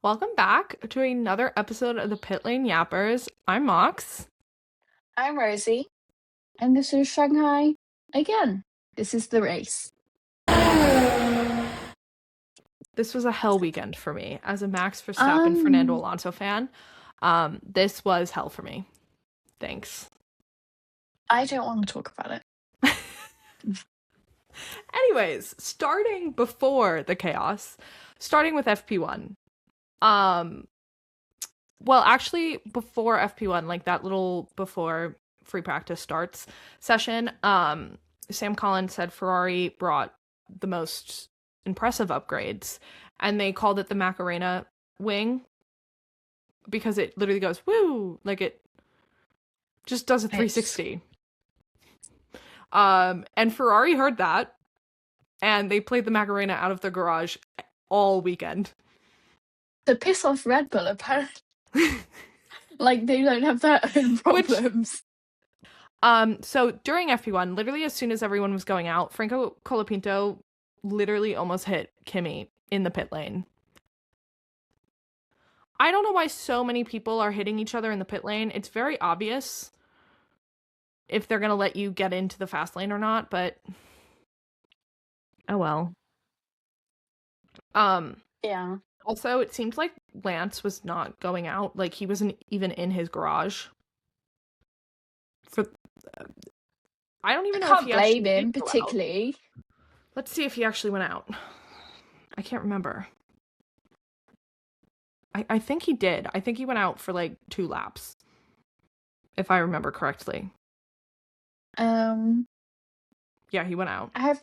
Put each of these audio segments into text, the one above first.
Welcome back to another episode of the Pit Lane Yappers. I'm Mox. I'm Rosie, and this is Shanghai again. This is the race. This was a hell weekend for me as a Max Verstappen Fernando Um, Alonso fan. This was hell for me. Thanks. I don't want to talk about it. Anyways, starting before the chaos, starting with FP1. Um, well, actually, before FP1, like that little before free practice starts session, Sam Collins said Ferrari brought the most impressive upgrades, and they called it the Macarena wing because it literally goes woo, like it just does a 360. And Ferrari heard that, and they played the Macarena out of the garage all weekend to piss off Red Bull, apparently. Like they don't have their own problems. So during FP1, literally as soon as everyone was going out, Franco Colapinto literally almost hit Kimi in the pit lane. I don't know why so many people are hitting each other in the pit lane. It's very obvious if they're going to let you get into the fast lane or not, but oh well. Yeah. Also, it seemed like Lance was not going out. Like he wasn't even in his garage. I don't even know if he can't blame actually him did go out. particularly. Let's see if he actually went out. I can't remember. I think he did. I think he went out for like 2 laps, if I remember correctly. Yeah, he went out. I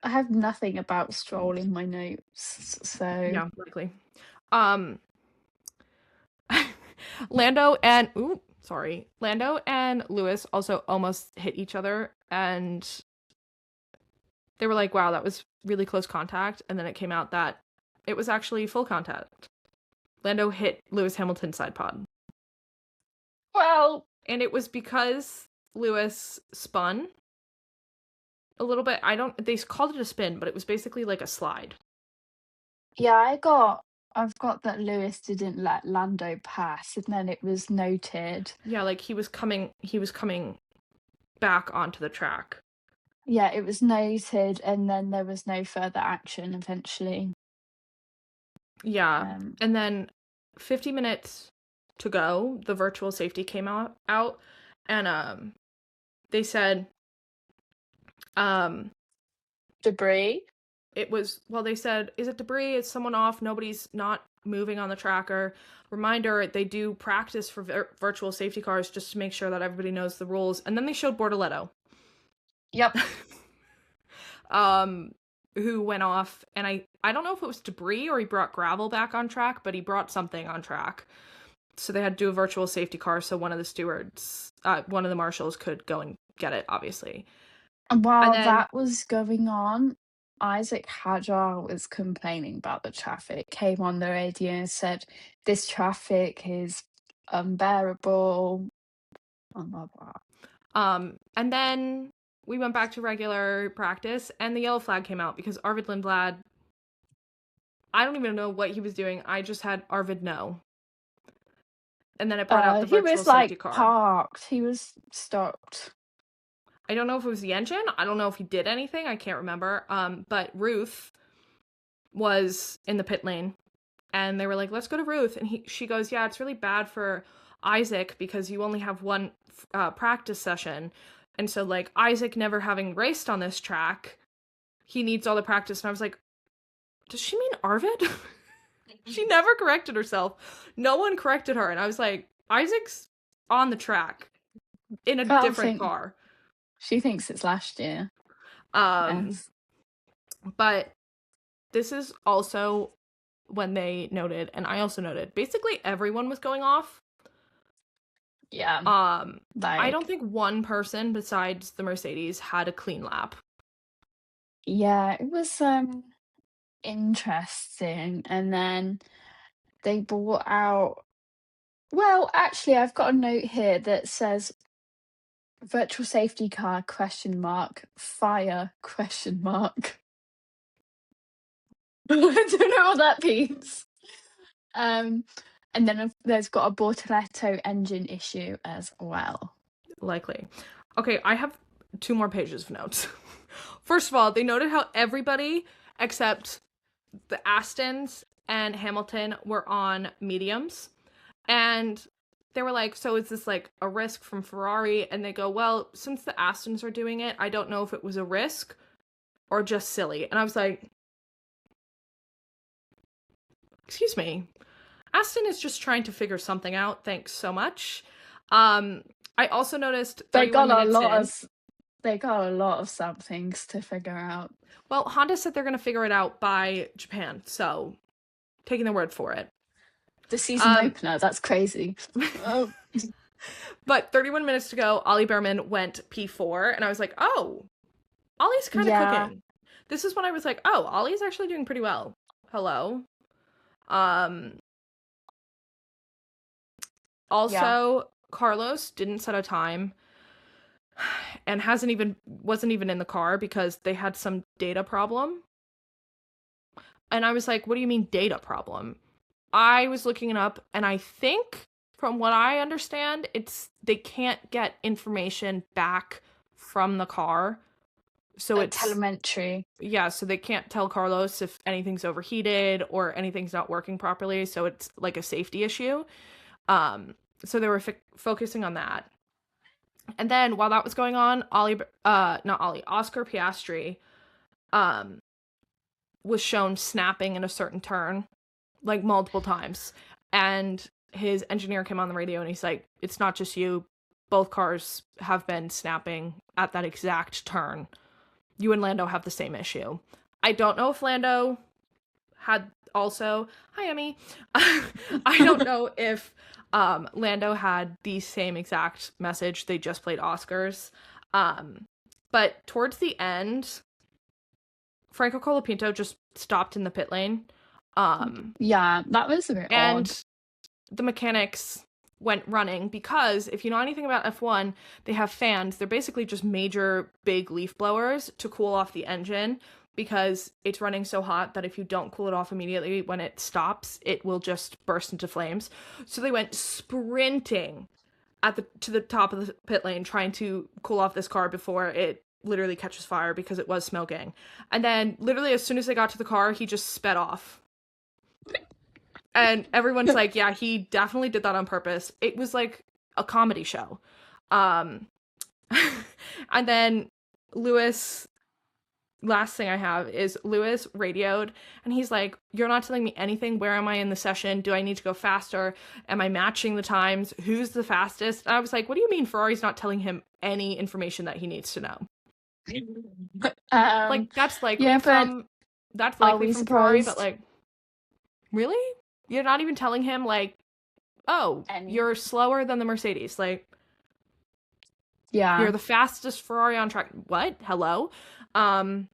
have nothing about Stroll in my notes, so Yeah, likely. Lando and Lewis also almost hit each other, and they were like, wow, that was really close contact, and then it came out that it was actually full contact. Lando hit Lewis Hamilton's side pod. Well, and it was because Lewis spun a little bit. They called it a spin, but it was basically like a slide. yeah, I've got that Lewis didn't let Lando pass, and then it was noted. Yeah, like he was coming back onto the track. Yeah, it was noted, and then there was no further action eventually. Yeah. And then 50 minutes to go, the virtual safety came out and they said debris. They said, is it debris? Is someone off? Nobody's not moving on the tracker. Reminder, they do practice for virtual safety cars just to make sure that everybody knows the rules. And then they showed Bortoletto. Yep. Who went off, and I don't know if it was debris or he brought gravel back on track, but he brought something on track. So they had to do a virtual safety car so one of the stewards, one of the marshals could go and get it, obviously. And while that was going on, Isaac Hadjar was complaining about the traffic, came on the radio and said, this traffic is unbearable. Blah, blah, blah. And then we went back to regular practice, and the yellow flag came out because Arvid Lindblad, I don't even know what he was doing. I just had Arvid know. And then it brought out the virtual safety car. He was parked. He was stopped. I don't know if it was the engine. I don't know if he did anything. I can't remember. But Ruth was in the pit lane, and they were like, let's go to Ruth. And she goes, yeah, it's really bad for Isaac because you only have one practice session. And so, like, Isaac never having raced on this track, he needs all the practice. And I was like, does she mean Arvid? She never corrected herself. No one corrected her. And I was like, Isaac's on the track in a different car. She thinks it's last year. Yes. But this is also when they noted, and I also noted, basically everyone was going off. Yeah. I don't think one person besides the Mercedes had a clean lap. Yeah, it was interesting. And then they brought out, well, actually, I've got a note here that says virtual safety car ? Fire ? I don't know what that means. And then there's got a Bortoletto engine issue as well. Likely. Okay, I have 2 more pages of notes. First of all, they noted how everybody except the Astons and Hamilton were on mediums. And they were like, so is this like a risk from Ferrari? And they go, well, since the Astons are doing it, I don't know if it was a risk or just silly. And I was like, excuse me. Aston is just trying to figure something out. Thanks so much. I also noticed they got a lot of somethings to figure out. Well, Honda said they're going to figure it out by Japan, so taking their word for it. The season opener, that's crazy. Oh. But 31 minutes to go, Ollie Behrman went P4, and I was like, oh, Ollie's kind of cooking. This is when I was like, oh, Ollie's actually doing pretty well. Hello. Also, Carlos didn't set a time and wasn't even in the car because they had some data problem. And I was like, what do you mean data problem? I was looking it up, and I think from what I understand, they can't get information back from the car. So it's telemetry. Yeah, so they can't tell Carlos if anything's overheated or anything's not working properly, so it's like a safety issue. So they were focusing on that. And then while that was going on, Oscar Piastri was shown snapping in a certain turn like multiple times. And his engineer came on the radio and he's like, it's not just you. Both cars have been snapping at that exact turn. You and Lando have the same issue. I don't know if Lando had also... Hi, Emmy. I don't know if Lando had the same exact message. They just played Oscars. But towards the end, Franco Colapinto just stopped in the pit lane. That was a bit odd. The mechanics went running because if you know anything about F1, they have fans. They're basically just major big leaf blowers to cool off the engine because it's running so hot that if you don't cool it off immediately when it stops, it will just burst into flames. So they went sprinting to the top of the pit lane trying to cool off this car before it literally catches fire because it was smoking. And then literally as soon as they got to the car, he just sped off. And everyone's like, yeah, he definitely did that on purpose. It was like a comedy show. And then Lewis, last thing I have is Lewis radioed and he's like, you're not telling me anything. Where am I in the session? Do I need to go faster? Am I matching the times? Who's the fastest? And I was like, what do you mean Ferrari's not telling him any information that he needs to know? Like, that's likely from Ferrari, but like, really? You're not even telling him, like, oh, you're slower than the Mercedes. Like, you're the fastest Ferrari on track. What? Hello? But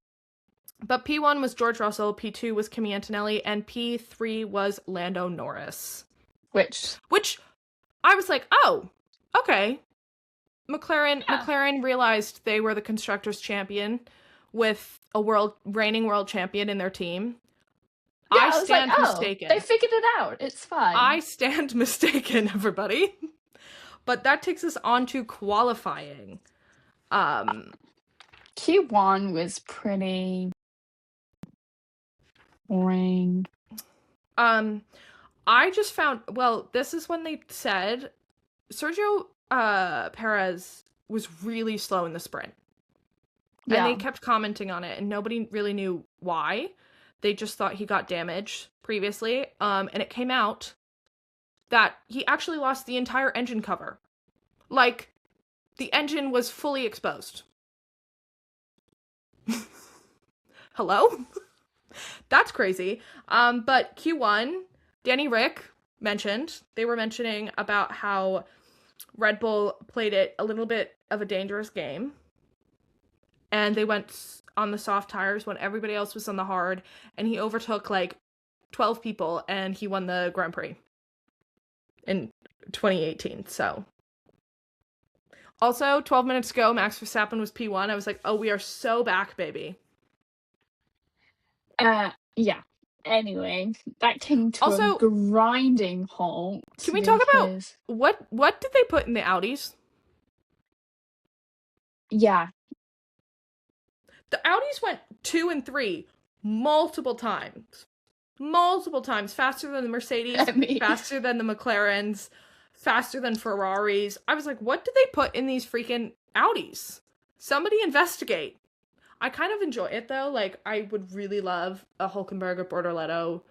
P1 was George Russell, P2 was Kimi Antonelli, and P3 was Lando Norris. Which I was like, oh, okay. McLaren realized they were the Constructors' champion with a reigning world champion in their team. I stand mistaken. They figured it out. It's fine. I stand mistaken, everybody. But that takes us on to qualifying. Q1 was pretty boring. I just found, this is when they said Sergio Perez was really slow in the sprint. And they kept commenting on it, and nobody really knew why. They just thought he got damaged previously. And it came out that he actually lost the entire engine cover. Like, the engine was fully exposed. Hello? That's crazy. But Q1, Danny Rick they were mentioning about how Red Bull played it a little bit of a dangerous game. And they went on the soft tires when everybody else was on the hard, and he overtook like 12 people and he won the Grand Prix in 2018. So also 12 minutes ago, Max Verstappen was P1. I was like, oh, we are so back, baby. Yeah. Anyway, that came to a Also, grinding halt can we talk about because what did they put in the Audis? yeah, The Audis went 2 and 3 multiple times. Multiple times. Faster than the Mercedes, I mean, faster than the McLarens, faster than Ferraris. I was like, what did they put in these freaking Audis? Somebody investigate. I kind of enjoy it though. Like, I would really love a Hülkenberg or Bortoleto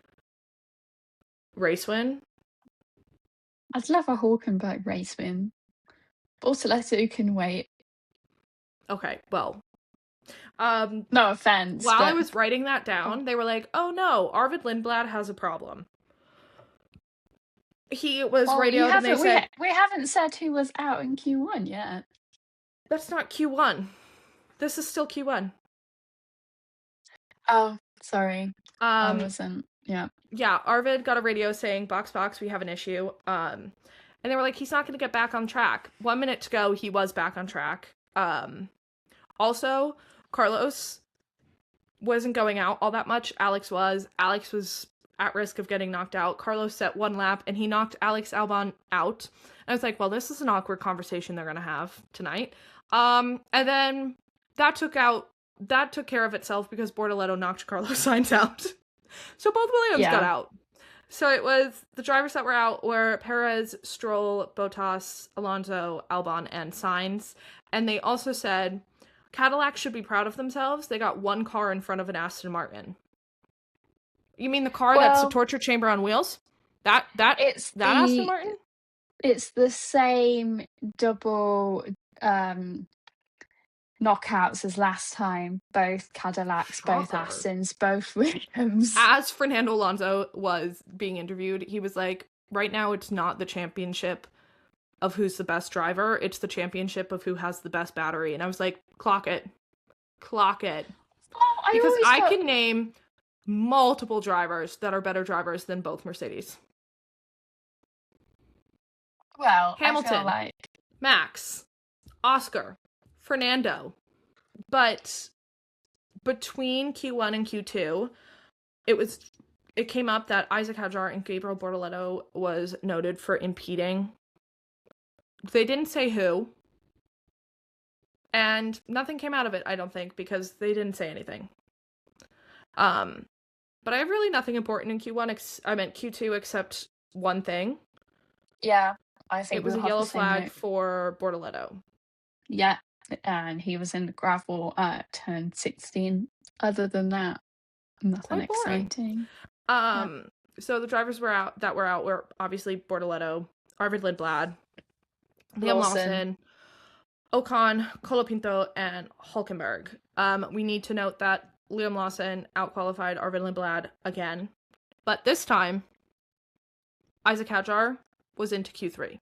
race win. I'd love a Hülkenberg race win. Bortoleto can wait. Okay, well. No offense, While I but was writing that down, they were like, oh no, Arvid Lindblad has a problem. He was radioed and they said... we haven't said who was out in Q1 yet. That's not Q1. This is still Q1. Oh, sorry. I wasn't, yeah. Yeah, Arvid got a radio saying, box, we have an issue. And they were like, he's not going to get back on track. 1 minute to go, he was back on track. Also, Carlos wasn't going out all that much. Alex was. Alex was at risk of getting knocked out. Carlos set 1 lap, and he knocked Alex Albon out. And I was like, well, this is an awkward conversation they're going to have tonight. And then that took care of itself because Bortoleto knocked Carlos Sainz out. So both Williams got out. So it was the drivers that were out were Perez, Stroll, Bottas, Alonso, Albon, and Sainz. And they also said Cadillac should be proud of themselves. They got 1 car in front of an Aston Martin. You mean the car that's a torture chamber on wheels? That Aston Martin? It's the same double knockouts as last time. Both Cadillacs, both Astons, both Williams. As Fernando Alonso was being interviewed, he was like, right now it's not the championship of who's the best driver, it's the championship of who has the best battery. And I was like, clock it. Oh, because I can name multiple drivers that are better drivers than both Mercedes. Well, Hamilton, I feel like Max, Oscar, Fernando. But between Q1 and Q2, it came up that Isaac Hadjar and Gabriel Bortoleto was noted for impeding. They didn't say who. And nothing came out of it, I don't think, because they didn't say anything. But I have really nothing important in Q2 except one thing. Yeah, I think it was a yellow flag for Bortoleto. Yeah, and he was in the gravel at turn 16. Other than that, nothing exciting. So the drivers that were out were obviously Bortoleto, Arvid Lindblad, Liam Lawson, Ocon, Colapinto, and Hülkenberg. We need to note that Liam Lawson outqualified Arvid Lindblad again, but this time Isaac Hadjar was into Q3,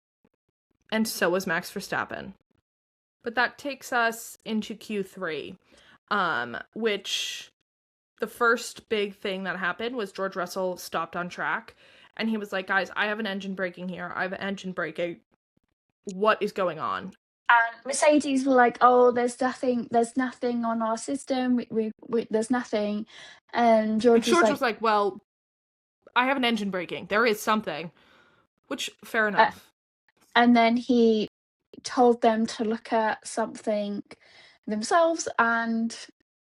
and so was Max Verstappen. But that takes us into Q3, which the first big thing that happened was George Russell stopped on track, and he was like, guys, I have an engine braking here. I have an engine braking. What is going on? And Mercedes were like, oh, there's nothing on our system. We there's nothing. And George was like, well, I have an engine braking. There is something. Which, fair enough. And then he told them to look at something themselves, and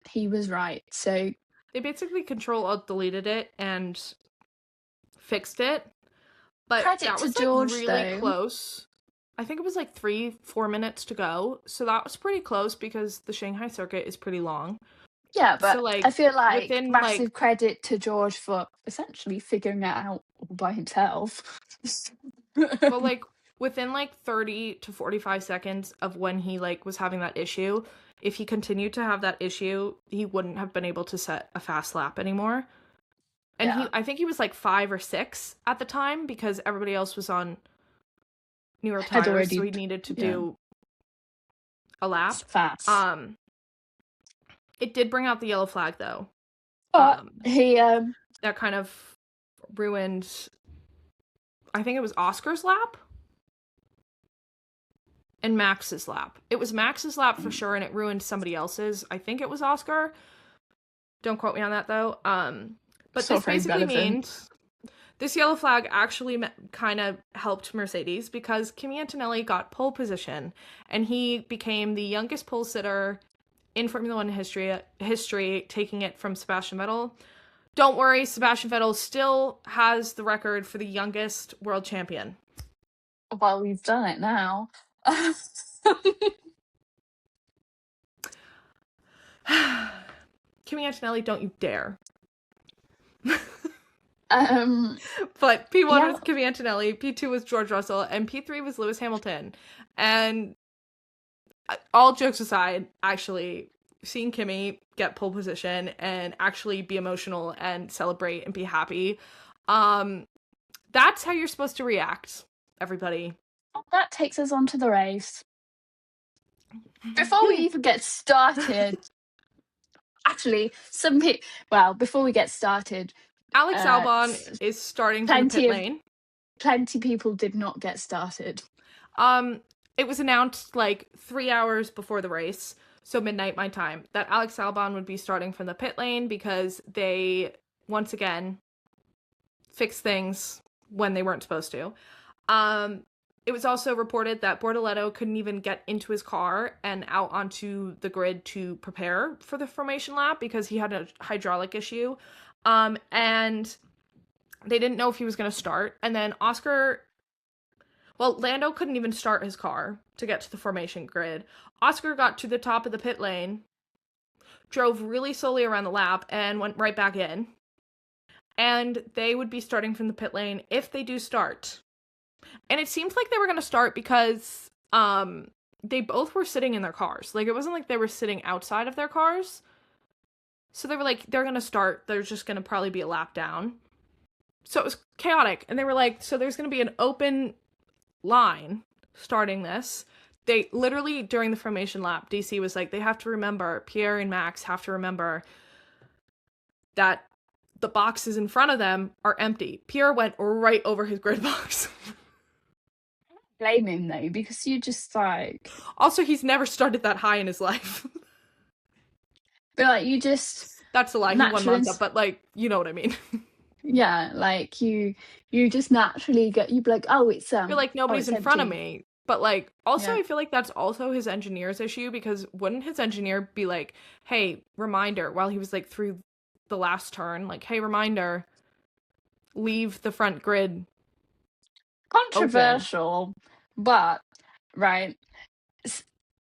he was right. So they basically Control-Alt-Deleted it and fixed it. But that was George, really close. I think it was 3-4 minutes to go. So that was pretty close because the Shanghai circuit is pretty long. Yeah, but I feel like massive credit to George for essentially figuring it out all by himself. Well, within 30 to 45 seconds of when he was having that issue, if he continued to have that issue, he wouldn't have been able to set a fast lap anymore. And I think he was 5 or 6 at the time because everybody else was on newer tires, so he needed to do a lap. Fast. It did bring out the yellow flag though. That kind of ruined, I think it was Oscar's lap and Max's lap. It was Max's lap for sure, and it ruined somebody else's. I think it was Oscar. Don't quote me on that though. But this basically means this yellow flag actually kind of helped Mercedes because Kimi Antonelli got pole position and he became the youngest pole sitter in Formula One history, taking it from Sebastian Vettel. Don't worry, Sebastian Vettel still has the record for the youngest world champion. Well, we've done it now. Kimi Antonelli, don't you dare. But P1 was Kimi Antonelli, P2 was George Russell, and P3 was Lewis Hamilton. And all jokes aside, actually, seeing Kimi get pole position and actually be emotional and celebrate and be happy, that's how you're supposed to react, everybody. Well, that takes us on to the race. Before we even get started, actually, before we get started, Alex Albon is starting from the pit lane. Plenty people did not get started. It was announced like 3 hours before the race, so midnight my time, that Alex Albon would be starting from the pit lane because they, once again, fixed things when they weren't supposed to. It was also reported that Bortoleto couldn't even get into his car and out onto the grid to prepare for the formation lap because he had a hydraulic issue. And they didn't know if he was going to start. And then Lando couldn't even start his car to get to the formation grid. Oscar got to the top of the pit lane, drove really slowly around the lap, and went right back in. And they would be starting from the pit lane if they do start. And it seems like they were going to start because they both were sitting in their cars. Like, it wasn't like they were sitting outside of their cars. So they were like, they're going to start. There's just going to probably be a lap down. So it was chaotic. And they were like, so there's going to be an open line starting this. They literally, during the formation lap, DC was like, they have to remember, Pierre and Max have to remember that the boxes in front of them are empty. Pierre went right over his grid box. Blame him though, because you just like... Also, he's never started that high in his life. But like, you just... That's a lie, he won Monza, but like, you know what I mean. Yeah, like, you just naturally you'd be like, oh, it's... You're like, nobody's in front of me. But like, also, I feel like that's also his engineer's issue, because wouldn't his engineer be like, hey, reminder, while he was like through the last turn, like, hey, reminder, leave the front grid controversial, but, right,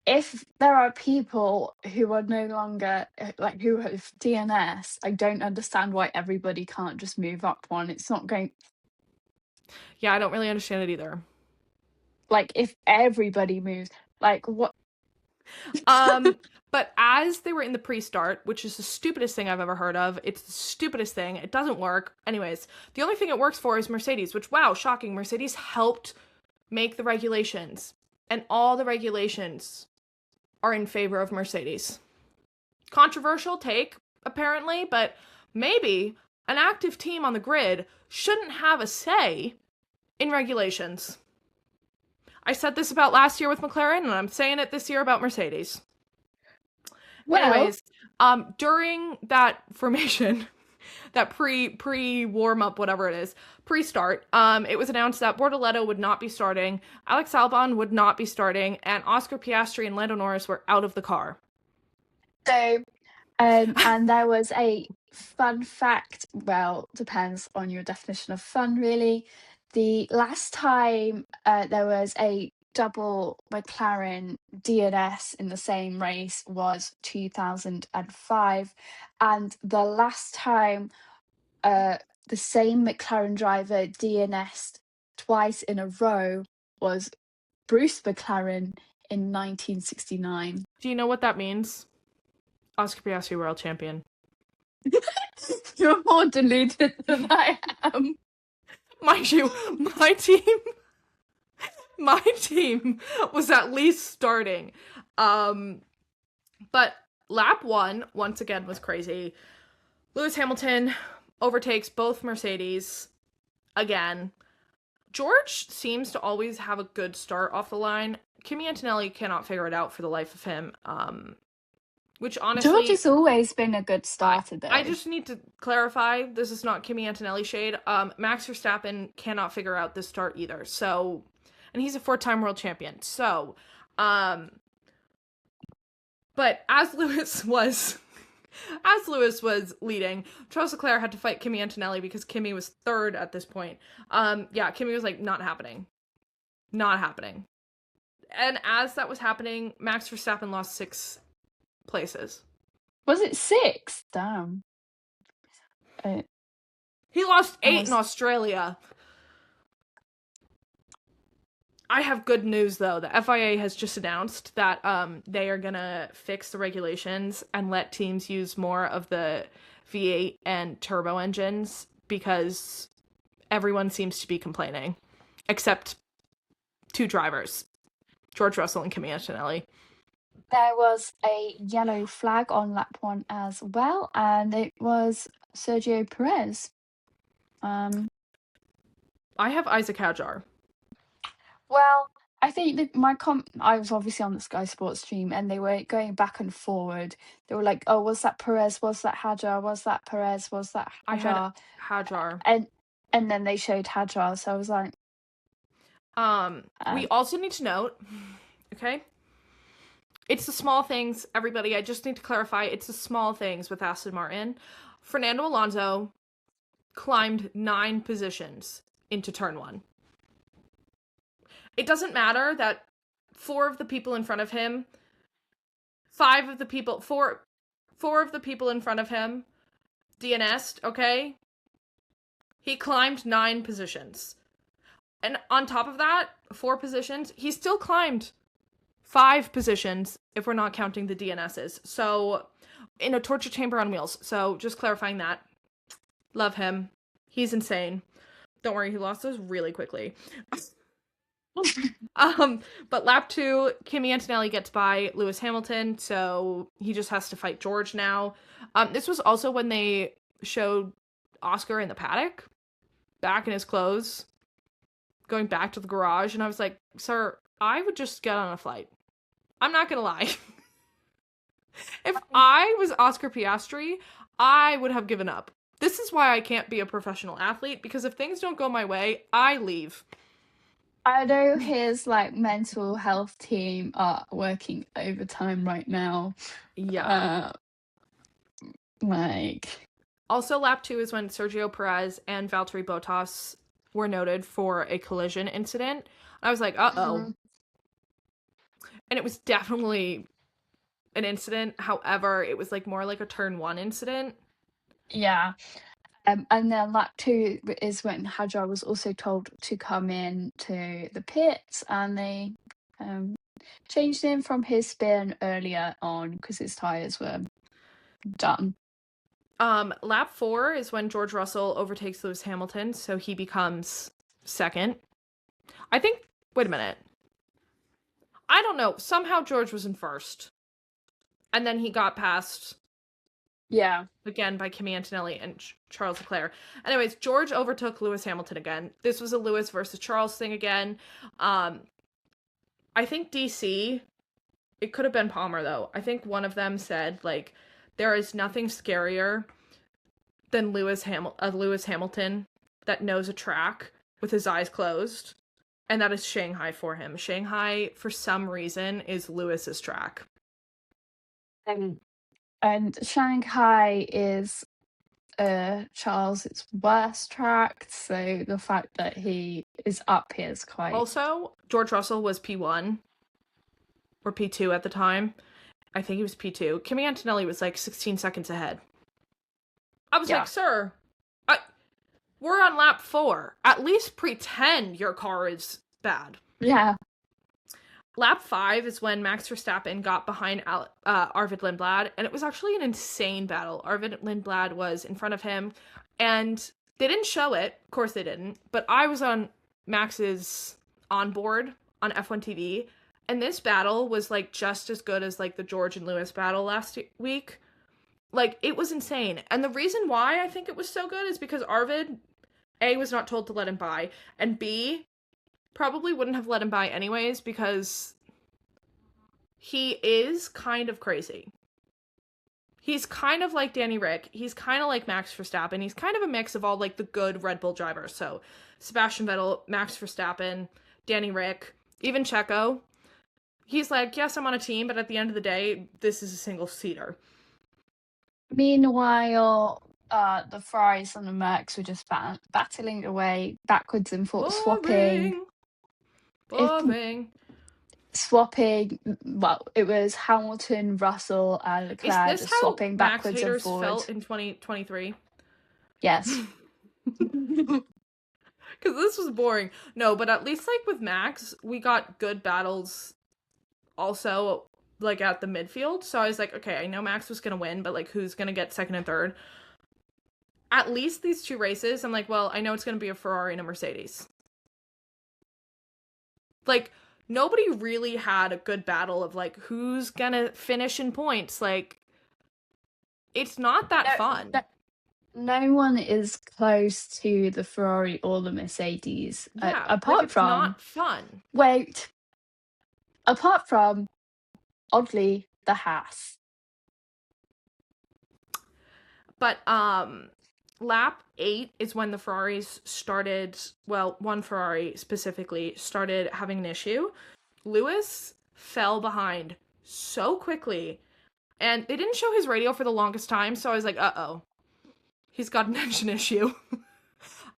if there are people who are no longer, like, who have DNS, I don't understand why everybody can't just move up one. It's not going... Yeah, I don't really understand it either. Like, if everybody moves, like, what? But as they were in the pre-start, which is the stupidest thing I've ever heard of, it's the stupidest thing, it doesn't work. Anyways, the only thing it works for is Mercedes, which, wow, shocking, Mercedes helped make the regulations, and all the regulations are in favor of Mercedes. Controversial take, apparently, but maybe an active team on the grid shouldn't have a say in regulations. I said this about last year with McLaren, and I'm saying it this year about Mercedes. Well, anyways, during that formation, that pre-warm-up, whatever it is, pre-start, it was announced that Bortoleto would not be starting, Alex Albon would not be starting, and Oscar Piastri and Lando Norris were out of the car. So, and there was a fun fact, well, depends on your definition of fun, really. The last time there was a double McLaren DNS in the same race was 2005, and the last time the same McLaren driver DNS'd twice in a row was Bruce McLaren in 1969. Do you know what that means? Oscar Piastri world champion. You're more deluded than I am. Mind you, my team was at least starting. But lap 1, once again, was crazy. Lewis Hamilton overtakes both Mercedes again. George seems to always have a good start off the line. Kimi Antonelli cannot figure it out for the life of him. Which George honestly, has always been a good starter, though. I just need to clarify, this is not Kimi Antonelli shade. Max Verstappen cannot figure out this start either. So, and he's a 4-time world champion. So, but as Lewis was leading, Charles Leclerc had to fight Kimi Antonelli because Kimi was third at this point. Yeah, Kimi was like, not happening. Not happening. And as that was happening, Max Verstappen lost 6 places. Was it 6? Damn. He lost 8 in Australia. I have good news, though. The FIA has just announced that they are going to fix the regulations and let teams use more of the V8 and turbo engines because everyone seems to be complaining, except 2 drivers, George Russell and Kimi Antonelli. There was a yellow flag on lap 1 as well, and it was Sergio Perez. I have Isaac Hadjar. Well, I think that I was obviously on the Sky Sports stream, and they were going back and forward. They were like, "Oh, was that Perez? Was that Hadjar? Was that Perez? Was that Hadjar?" I had Hadjar. And then they showed Hadjar, so I was like, we also need to note, okay? It's the small things, everybody. I just need to clarify, it's the small things with Aston Martin. Fernando Alonso climbed 9 positions into turn 1. It doesn't matter that 4 of the people in front of him, 4 of the people in front of him DNS'd, okay? He climbed 9 positions. And on top of that, 4 positions, he still climbed 5 positions if we're not counting the DNSs. So, in a torture chamber on wheels. So, just clarifying that. Love him. He's insane. Don't worry, he lost those really quickly. But lap 2, Kimi Antonelli gets by Lewis Hamilton, so he just has to fight George now. This was also when they showed Oscar in the paddock, back in his clothes, going back to the garage, and I was like, sir, I would just get on a flight. I'm not gonna lie. If I was Oscar Piastri, I would have given up. This is why I can't be a professional athlete, because if things don't go my way, I leave. I know his mental health team are working overtime right now. Yeah. Also, lap 2 is when Sergio Perez and Valtteri Bottas were noted for a collision incident. I was like, uh-oh. Mm-hmm. And it was definitely an incident. However, it was more like a turn 1 incident. Yeah. And then lap 2 is when Hadjar was also told to come in to the pits, and they changed him from his spin earlier on because his tyres were done. Lap 4 is when George Russell overtakes Lewis Hamilton, so he becomes second. I think, wait a minute. I don't know. Somehow George was in first. And then he got passed. Yeah. Again by Kimi Antonelli and Charles Leclerc. Anyways, George overtook Lewis Hamilton again. This was a Lewis versus Charles thing again. I think DC, it could have been Palmer though. I think one of them said there is nothing scarier than Lewis Hamilton that knows a track with his eyes closed, and that is Shanghai for him. Shanghai, for some reason, is Lewis's track. And Shanghai is Charles' worst track, so the fact that he is up here is quite... Also, George Russell was P1, or P2 at the time. I think he was P2. Kimi Antonelli was 16 seconds ahead. I was like, sir, we're on lap 4. At least pretend your car is bad. Yeah. Lap 5 is when Max Verstappen got behind Arvid Lindblad, and it was actually an insane battle. Arvid Lindblad was in front of him, and they didn't show it. Of course they didn't. But I was on Max's onboard on F1 TV, and this battle was just as good as the George and Lewis battle last week. It was insane. And the reason why I think it was so good is because Arvid, A, was not told to let him by, and B, probably wouldn't have let him by anyways because he is kind of crazy. He's kind of like Danny Rick. He's kind of like Max Verstappen. He's kind of a mix of all like the good Red Bull drivers. So Sebastian Vettel, Max Verstappen, Danny Rick, even Checo. He's like, yes, I'm on a team, but at the end of the day, this is a single seater. Meanwhile, the Ferraris and the Mercs were just battling away backwards and forth, Boring. Well, it was Hamilton, Russell, and Leclerc just swapping backwards and forwards. Felt in 2023? Yes. Because this was boring. No, but at least, like, with Max, we got good battles also, like, at the midfield. So I was like, okay, I know Max was gonna win, but, like, who's gonna get second and third? At least these two races, I'm like, well, I know it's gonna be a Ferrari and a Mercedes. Like, nobody really had a good battle of, like, who's gonna finish in points. Like, it's not that fun. No one is close to the Ferrari or the Mercedes. Yeah, apart from... not fun. Wait. Apart from, oddly, the Haas. But, lap 8 is when the Ferraris started, well, one Ferrari specifically started having an issue. Lewis fell behind so quickly, and they didn't show his radio for the longest time, so I was like, uh-oh. He's got an engine issue.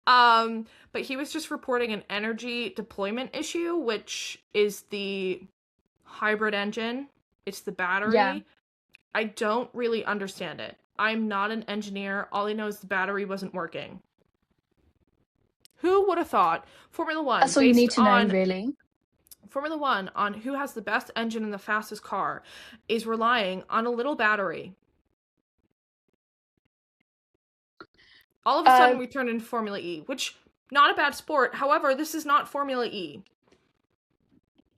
But he was just reporting an energy deployment issue, which is the hybrid engine. It's the battery. Yeah. I don't really understand it. I'm not an engineer. All I know is the battery wasn't working. Who would have thought Formula 1... That's all you need to know, really. Formula 1, on who has the best engine and the fastest car, is relying on a little battery. All of a sudden, we turn into Formula E, which, not a bad sport. However, this is not Formula E.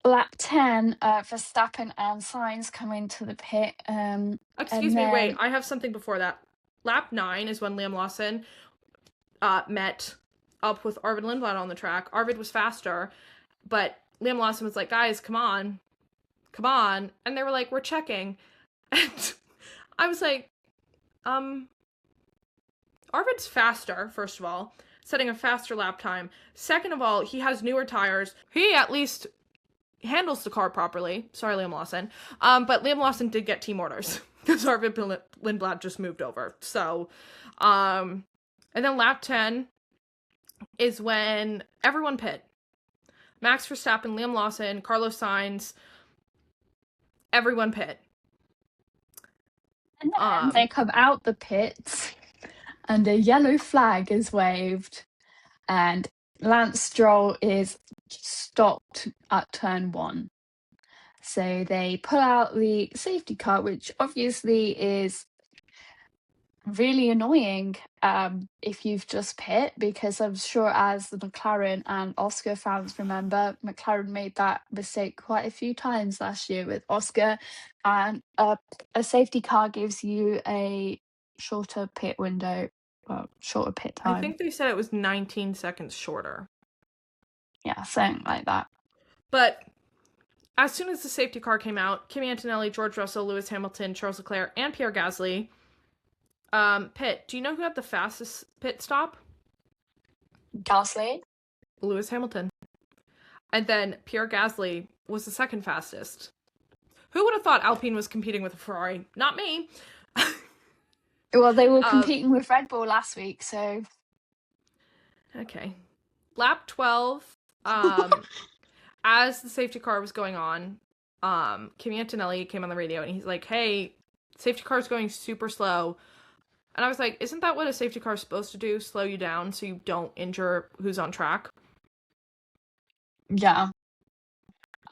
Lap 10, Verstappen and Sainz come into the pit. Excuse me, wait. I have something before that. Lap 9 is when Liam Lawson met up with Arvid Lindblad on the track. Arvid was faster, but Liam Lawson was like, guys, come on. Come on. And they were like, we're checking. And I was like, Arvid's faster, first of all, setting a faster lap time. Second of all, he has newer tires. He at least handles the car properly. Sorry, Liam Lawson. But Liam Lawson did get team orders because Arvid Lindblad just moved over. So, and then lap 10 is when everyone pit. Max Verstappen, Liam Lawson, Carlos Sainz, everyone pit. And then they come out the pits, and a yellow flag is waved, and Lance Stroll is stopped at turn 1. So they pull out the safety car, which obviously is really annoying if you've just pit, because I'm sure, as the McLaren and Oscar fans remember, McLaren made that mistake quite a few times last year with Oscar, and a safety car gives you a shorter pit window, well, shorter pit time. I think they said it was 19 seconds shorter. Yeah, something like that. But as soon as the safety car came out, Kimi Antonelli, George Russell, Lewis Hamilton, Charles Leclerc, and Pierre Gasly pit. Do you know who had the fastest pit stop? Gasly? Lewis Hamilton. And then Pierre Gasly was the second fastest. Who would have thought Alpine was competing with a Ferrari? Not me. Well, they were competing with Red Bull last week, so... Okay. Lap 12, as the safety car was going on, Kimi Antonelli came on the radio and he's like, hey, safety car's going super slow. And I was like, isn't that what a safety car is supposed to do? Slow you down so you don't injure who's on track? Yeah.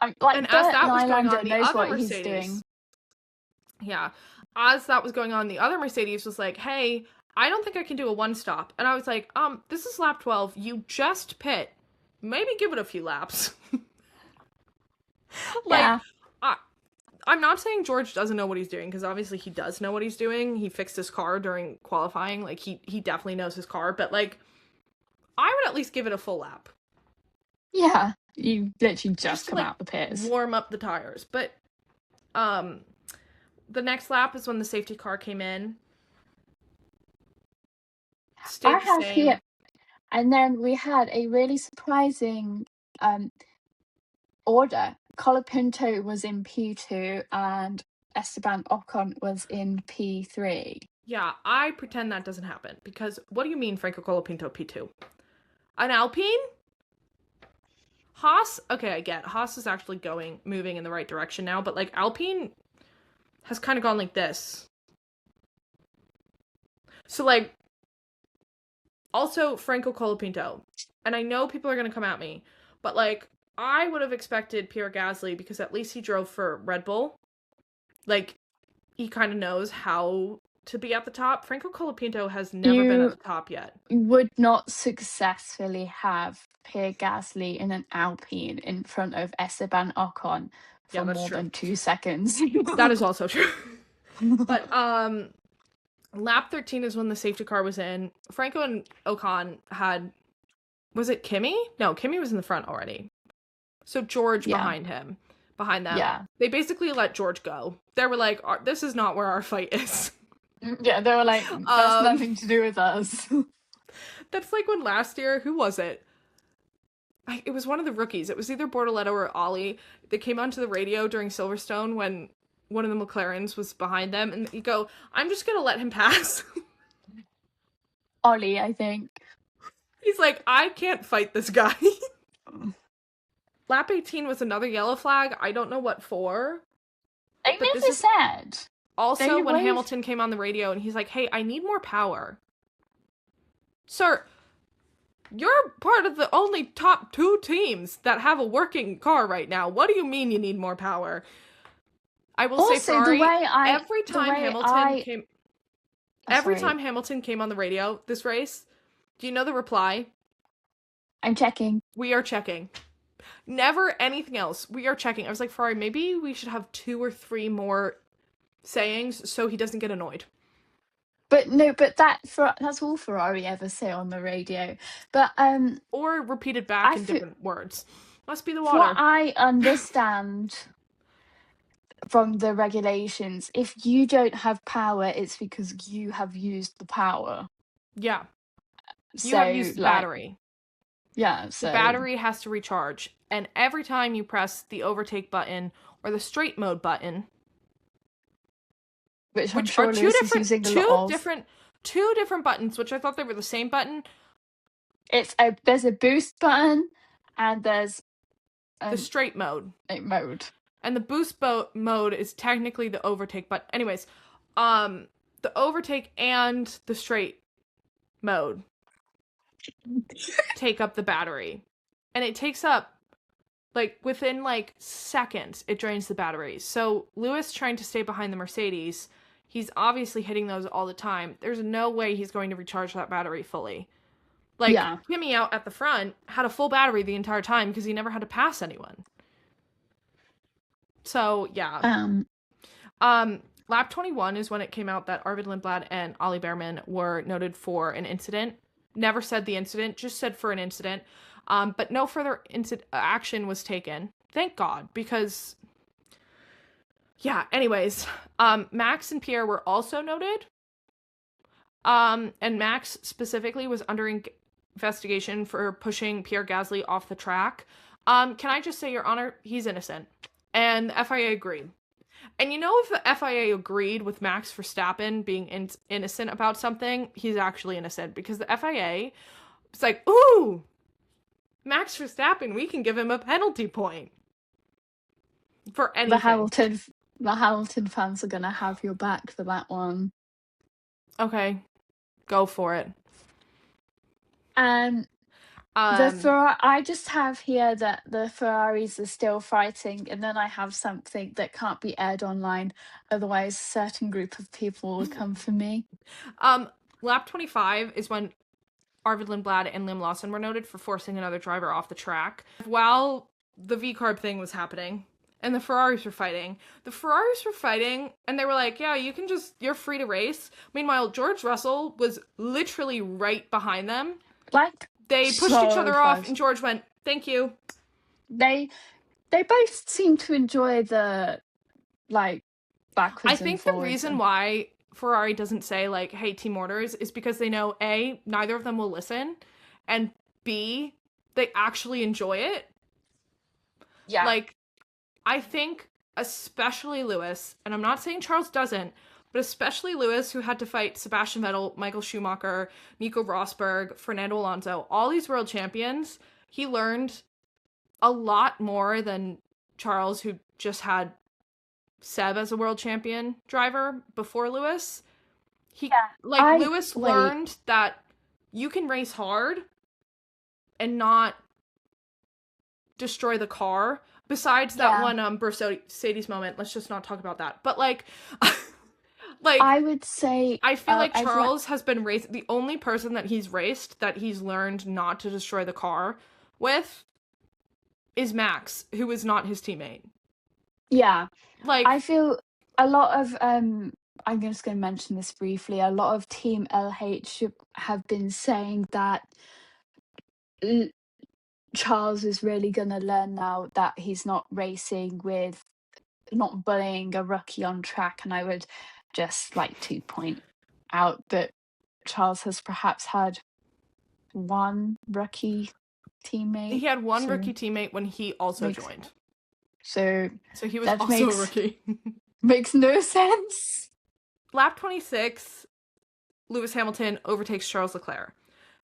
And as that was going on, the other Mercedes... Yeah. As that was going on, the other Mercedes was like, hey, I don't think I can do a one-stop. And I was like, this is lap 12. You just pit. Maybe give it a few laps. Yeah. I'm not saying George doesn't know what he's doing, because obviously he does know what he's doing. He fixed his car during qualifying. Like, he definitely knows his car. But, like, I would at least give it a full lap. Yeah. You literally just come out the pits. Warm up the tires. But the next lap is when the safety car came in. Stayed the same. Here, and then we had a really surprising order. Colapinto was in P2 and Esteban Ocon was in P3. Yeah, I pretend that doesn't happen, because what do you mean Franco Colapinto P2? An Alpine? Haas? Okay, I get Haas is actually moving in the right direction now, but like Alpine has kind of gone like this. So like, also Franco Colapinto, and I know people are going to come at me, but like, I would have expected Pierre Gasly, because at least he drove for Red Bull. Like, he kind of knows how to be at the top. Franco Colapinto has never been at the top yet. You would not successfully have Pierre Gasly in an Alpine in front of Esteban Ocon for more than 2 seconds. That is also true. But lap 13 is when the safety car was in. Franco and Ocon had, was it Kimi? No, Kimi was in the front already. So George behind them. Yeah. They basically let George go. They were like, this is not where our fight is. Yeah, they were like, that's nothing to do with us. That's like when last year, who was it? It was one of the rookies. It was either Bortoletto or Ollie. They came onto the radio during Silverstone when one of the McLarens was behind them, and you go, I'm just gonna let him pass. Ollie, I think. He's like, I can't fight this guy. Lap 18 was another yellow flag. I don't know what for. They never said. Also, when Hamilton came on the radio and he's like, hey, I need more power. Sir, you're part of the only top 2 teams that have a working car right now. What do you mean you need more power? I will say, Ferrari, every time Hamilton came on the radio this race, do you know the reply? I'm checking. We are checking. Never anything else. We are checking. I was like, Ferrari, maybe we should have 2 or 3 more sayings so he doesn't get annoyed. But no, but that's all Ferrari ever say on the radio. But or repeated back in different words. Must be the water. What I understand from the regulations, if you don't have power, it's because you have used the power. Yeah. You have used the battery. Yeah, so the battery has to recharge, and every time you press the overtake button or the straight mode button, which are two different buttons, which I thought they were the same button. There's a boost button and there's the straight mode. And the boost mode is technically the overtake button. Anyways, the overtake and the straight mode take up the battery, and it takes up within seconds it drains the battery. So Lewis, trying to stay behind the Mercedes, he's obviously hitting those all the time. There's no way he's going to recharge that battery fully. Kimi out at the front had a full battery the entire time because he never had to pass anyone. So yeah. Lap 21 is when it came out that Arvid Lindblad and Ollie Behrman were noted for an incident. Never said the incident, just said for an incident. But no further action was taken. Thank God, because yeah, anyways, Max and Pierre were also noted. And Max specifically was under investigation for pushing Pierre Gasly off the track. Can I just say, Your Honor, he's innocent. And the FIA agreed. And you know, if the FIA agreed with Max Verstappen being innocent about something, he's actually innocent. Because the FIA was like, ooh, Max Verstappen, we can give him a penalty point. For anything. The Hamilton fans are going to have your back for that one. Okay. Go for it. I just have here that the Ferraris are still fighting, and then I have something that can't be aired online, otherwise a certain group of people will come for me. Lap 25 is when Arvid Lindblad and Liam Lawson were noted for forcing another driver off the track. While the V-carb thing was happening, and the Ferraris were fighting, and they were like, yeah, you're free to race. Meanwhile, George Russell was literally right behind them. They pushed each other off, and George went, thank you. They both seem to enjoy the backwards I and think the forwards. reason why Ferrari doesn't say, like, hey, team orders is because they know, A, neither of them will listen, and B, they actually enjoy it. Yeah. Like, I think especially Lewis, and I'm not saying Charles doesn't, but especially Lewis, who had to fight Sebastian Vettel, Michael Schumacher, Nico Rosberg, Fernando Alonso, all these world champions, he learned a lot more than Charles, who just had Seb as a world champion driver before Lewis. Lewis learned that you can race hard and not destroy the car. Besides that one Mercedes moment, let's just not talk about that. But like I would say I feel like Charles has been raced. The only person that he's raced that he's learned not to destroy the car with is Max, who is not his teammate. Yeah. Like, I feel a lot of I'm just going to mention this briefly. A lot of Team LH have been saying that Charles is really going to learn now that he's not racing with, not bullying a rookie on track. And I would just like to point out that Charles has perhaps had one rookie teammate. he had one rookie teammate when he also joined. So he was also a rookie. Makes no sense. Lap 26, Lewis Hamilton overtakes Charles Leclerc.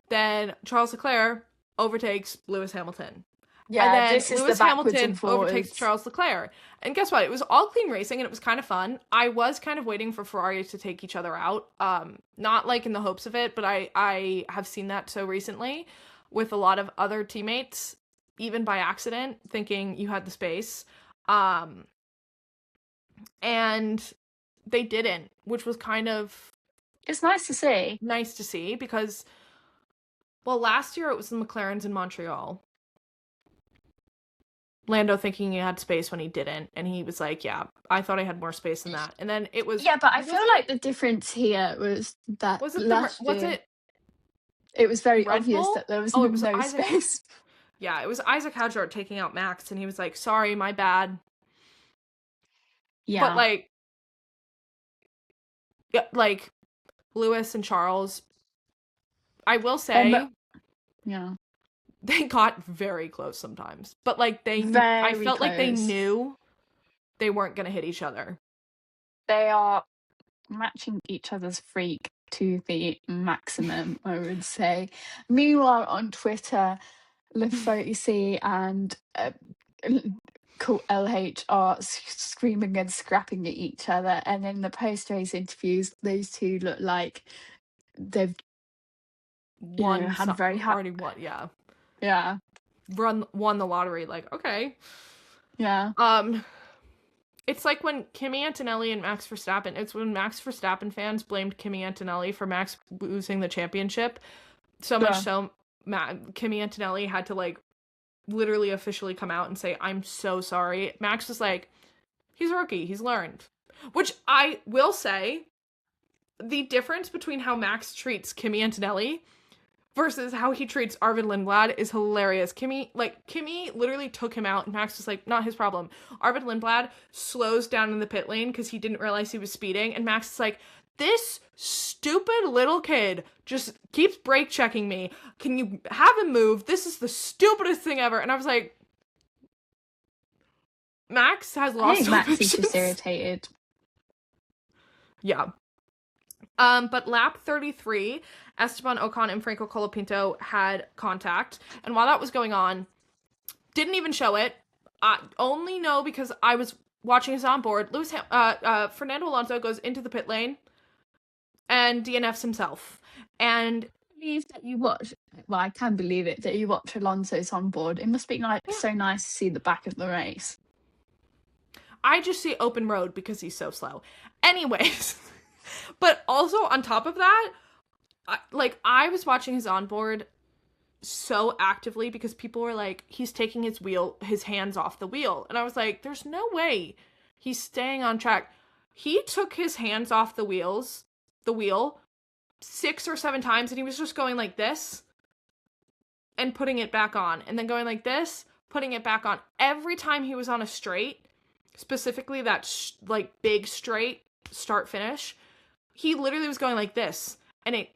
Then Charles Leclerc overtakes Lewis Hamilton. Yeah, and then this is Lewis the backwards Hamilton and forwards. overtakes Charles Leclerc. And guess what? It was all clean racing and it was kind of fun. I was kind of waiting for Ferrari to take each other out. Not like in the hopes of it, but I have seen that so recently with a lot of other teammates, even by accident, thinking you had the space. And they didn't, which was kind of... It's nice to see. Nice to see because, well, last year it was the McLarens in Montreal. Lando thinking he had space when he didn't, and he was like, yeah, I thought I had more space than that. And then it was... Yeah, but I feel like the difference here was that it was very obvious that there was no space. Yeah, it was Isaac Hadjar taking out Max, and he was like, sorry, my bad. Yeah. But like Lewis and Charles, I will say, yeah, they got very close sometimes. But like I felt close. like they knew they weren't gonna hit each other. They are matching each other's freak to the maximum, I would say. Meanwhile, on Twitter, Lefosi and LH are screaming and scrapping at each other, and in the post-race interviews, those two look like they've had very already won, yeah. Yeah. Won the lottery, like, okay. Yeah. It's like when Kimi Antonelli and Max Verstappen, it's when Max Verstappen fans blamed Kimi Antonelli for Max losing the championship. So much so, Kimi Antonelli had to, like, literally officially come out and say, I'm so sorry. Max was like, he's a rookie, he's learned. Which I will say, the difference between how Max treats Kimi Antonelli versus how he treats Arvid Lindblad is hilarious. Kimi literally took him out, and Max was like, not his problem. Arvid Lindblad slows down in the pit lane because he didn't realize he was speeding, and Max is like, this stupid little kid just keeps brake checking me. Can you have him move? This is the stupidest thing ever. And I was like, Max has lost Max is just irritated. Yeah. But lap 33, Esteban Ocon and Franco Colapinto had contact, and while that was going on, didn't even show it. I only know because I was watching his onboard. Fernando Alonso goes into the pit lane and DNFs himself. And I can believe it that you watch Alonso's onboard. It must be so nice to see the back of the race. I just see open road because he's so slow. Anyways. But also, on top of that, I was watching his onboard so actively because people were like, he's taking his hands off the wheel. And I was like, there's no way he's staying on track. He took his hands off the wheel 6 or 7 times, and he was just going like this and putting it back on, and then going like this, putting it back on. Every time he was on a straight, specifically that like big straight start finish, he literally was going like this. And it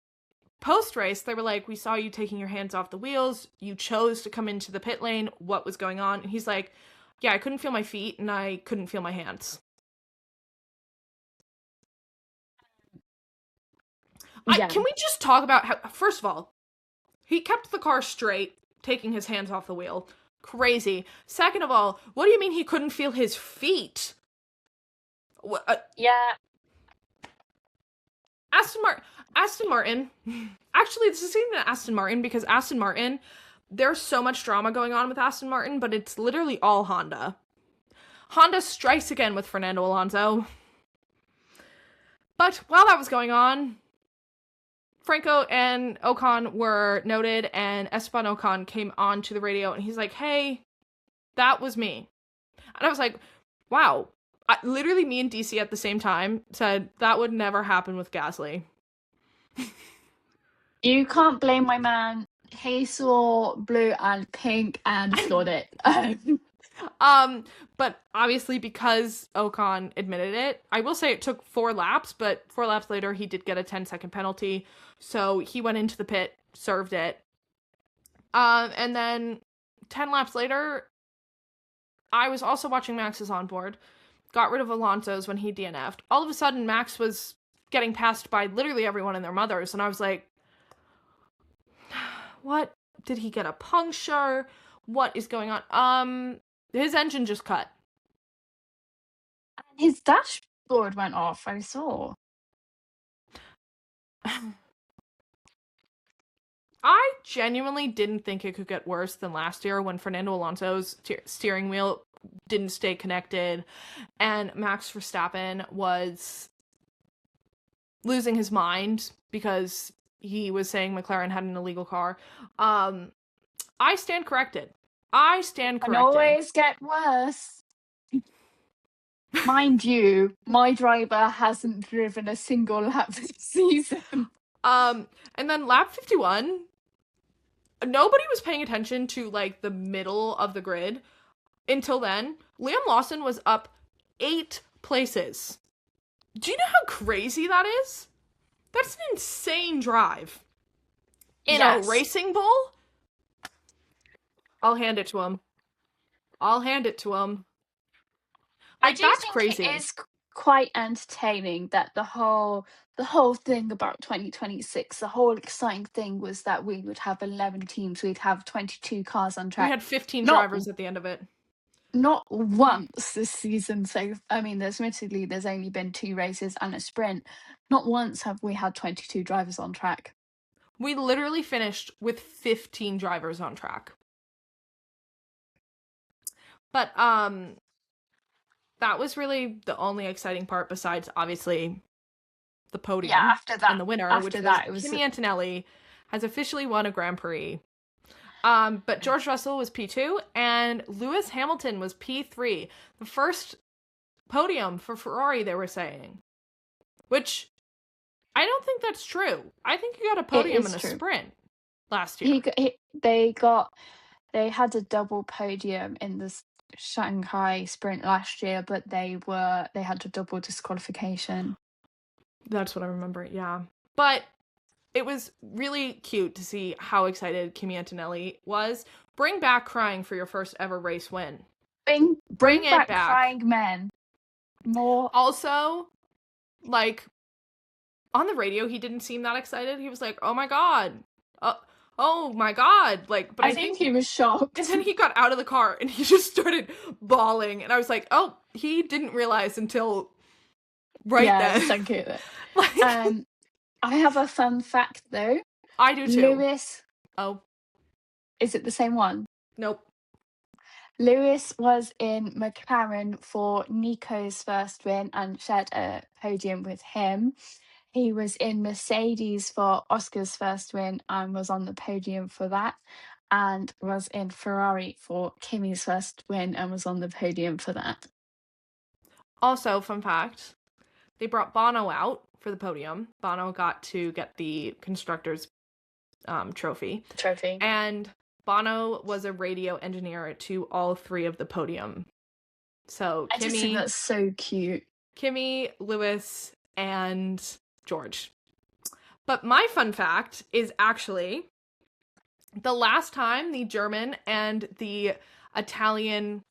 post race, they were like, we saw you taking your hands off the wheels. You chose to come into the pit lane. What was going on? And he's like, yeah, I couldn't feel my feet and I couldn't feel my hands. Can we just talk about how, first of all, he kept the car straight, taking his hands off the wheel. Crazy. Second of all, what do you mean he couldn't feel his feet? Yeah. Aston Martin. Actually, this isn't even Aston Martin, because Aston Martin, there's so much drama going on with Aston Martin, but it's literally all Honda. Honda strikes again with Fernando Alonso. But while that was going on, Franco and Ocon were noted, and Esteban Ocon came on to the radio, and he's like, hey, that was me. And I was like, wow. Literally, me and DC at the same time said that would never happen with Gasly. You can't blame my man. He saw blue and pink and floored it. But obviously, because Ocon admitted it, I will say it took 4 laps, but 4 laps later, he did get a 10-second penalty. So he went into the pit, served it. And then 10 laps later, I was also watching Max's onboard, got rid of Alonso's when he DNF'd. All of a sudden, Max was getting passed by literally everyone and their mothers, and I was like, what? Did he get a puncture? What is going on? His engine just cut. His dashboard went off, I saw. I genuinely didn't think it could get worse than last year when Fernando Alonso's steering wheel didn't stay connected and Max Verstappen was losing his mind because he was saying McLaren had an illegal car. I stand corrected. Can always get worse. Mind you, my driver hasn't driven a single lap this season. And then lap 51, nobody was paying attention to, like, the middle of the grid. Until then, Liam Lawson was up 8 places. Do you know how crazy that is? That's an insane drive. In a racing bull? I'll hand it to him. I do think crazy. It is quite entertaining that the whole thing about 2026, the whole exciting thing was that we would have 11 teams, we'd have 22 cars on track. We had 15 drivers at the end of it. Not once this season, so, I mean, there's only been 2 races and a sprint. Not once have we had 22 drivers on track. We literally finished with 15 drivers on track. But, that was really the only exciting part besides, obviously, the podium. Yeah, after that. And the winner, which was Kimi Antonelli, has officially won a Grand Prix. But George Russell was P2, and Lewis Hamilton was P3. The first podium for Ferrari, they were saying. Which, I don't think that's true. I think he got a podium in a sprint last year. They had a double podium in the Shanghai sprint last year, but they had a double disqualification. That's what I remember, yeah. But it was really cute to see how excited Kimi Antonelli was. Bring back crying for your first ever race win. Bring back crying men. More. Also, like, on the radio, he didn't seem that excited. He was like, oh my god. Oh my god. Like, but I think he was shocked. And then he got out of the car and he just started bawling. And I was like, oh, he didn't realize until then. Thank you. Like, I have a fun fact though. I do too. Lewis. Oh. Is it the same one? Nope. Lewis was in McLaren for Nico's first win and shared a podium with him. He was in Mercedes for Oscar's first win and was on the podium for that, and was in Ferrari for Kimi's first win and was on the podium for that. Also, fun fact, they brought Bono out for the podium. Bono got to get the constructor's trophy. And Bono was a radio engineer to all 3 of the podium So I just think that's so cute. Kimi, Lewis, and George. But my fun fact is actually the last time the German and the Italian,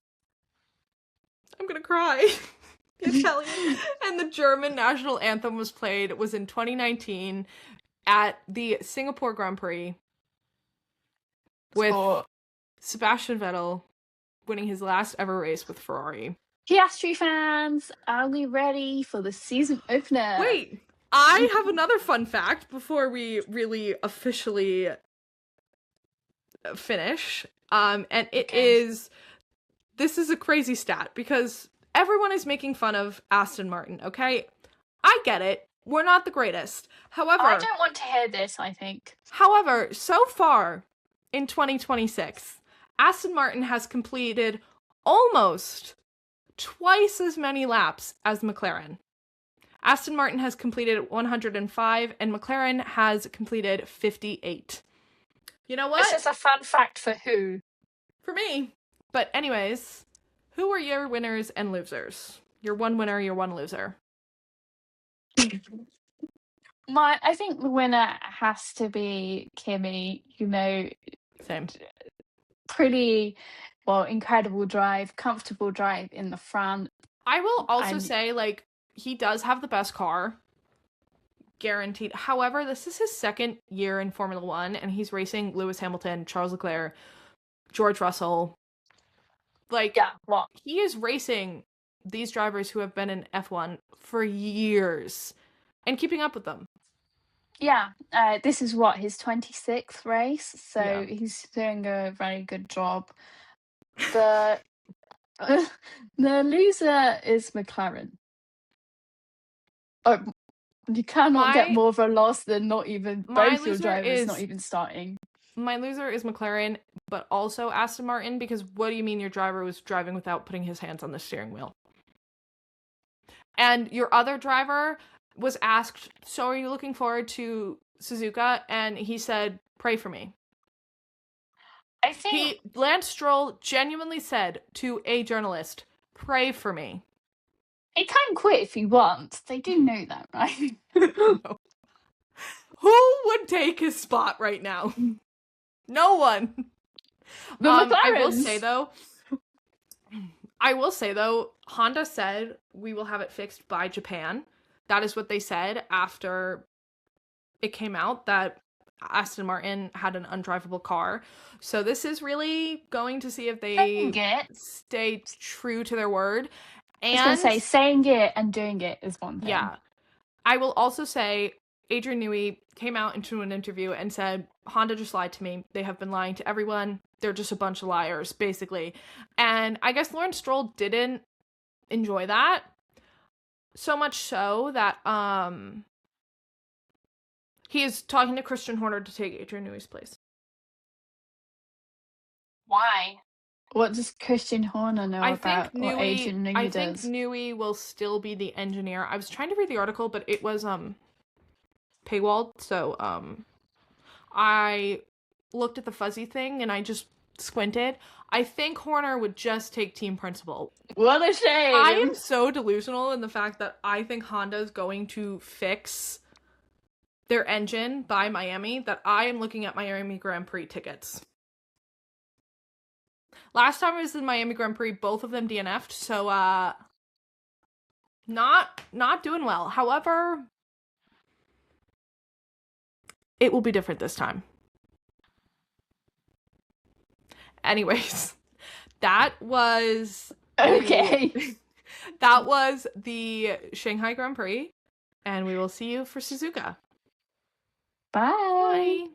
I'm gonna cry. The Italian and the German national anthem was played was in 2019 at the Singapore Grand Prix with Sebastian Vettel winning his last ever race with Ferrari. Piastri fans, are we ready for the season opener? Wait, I have another fun fact before we really officially finish. And it is, this is a crazy stat because everyone is making fun of Aston Martin, okay? I get it. We're not the greatest. However, I don't want to hear this, I think. However, so far in 2026, Aston Martin has completed almost twice as many laps as McLaren. Aston Martin has completed 105 and McLaren has completed 58. You know what? This is a fun fact for who? For me. But anyways, who are your winners and losers? Your one winner, your one loser. I think the winner has to be Kimi. Same. Pretty, incredible drive, comfortable drive in the front. I will also say, like, he does have the best car. Guaranteed. However, this is his second year in Formula One, and he's racing Lewis Hamilton, Charles Leclerc, George Russell. Like, he is racing these drivers who have been in F1 for years and keeping up with them. Yeah, this is his 26th race, so he's doing a very good job. The loser is McLaren. Oh, you cannot get more of a loss than not even both your drivers not even starting. My loser is McLaren, but also Aston Martin, because what do you mean your driver was driving without putting his hands on the steering wheel? And your other driver was asked, so are you looking forward to Suzuka? And he said, pray for me. I think Lance Stroll genuinely said to a journalist, pray for me. He can quit if he wants. They do know that, right? No. Who would take his spot right now? No one. I will say though, Honda said we will have it fixed by Japan. That is what they said after it came out that Aston Martin had an undrivable car. So this is really going to see if they stay true to their word. And I was going to say, saying it and doing it is one thing. Yeah. I will also say, Adrian Newey came out into an interview and said, Honda just lied to me. They have been lying to everyone. They're just a bunch of liars, basically. And I guess Lawrence Stroll didn't enjoy that. So much so that he is talking to Christian Horner to take Adrian Newey's place. Why? What does Christian Horner know about what Adrian Newey does? I think Newey will still be the engineer. I was trying to read the article, but it was paywalled, so I looked at the fuzzy thing and I just squinted. I think Horner would just take team principal. What a shame! I am so delusional in the fact that I think Honda is going to fix their engine by Miami that I am looking at Miami Grand Prix tickets. Last time I was in Miami Grand Prix, both of them DNF'd, so not doing well. However, it will be different this time. Anyways, that was that was the Shanghai Grand Prix, and we will see you for Suzuka. Bye. Bye.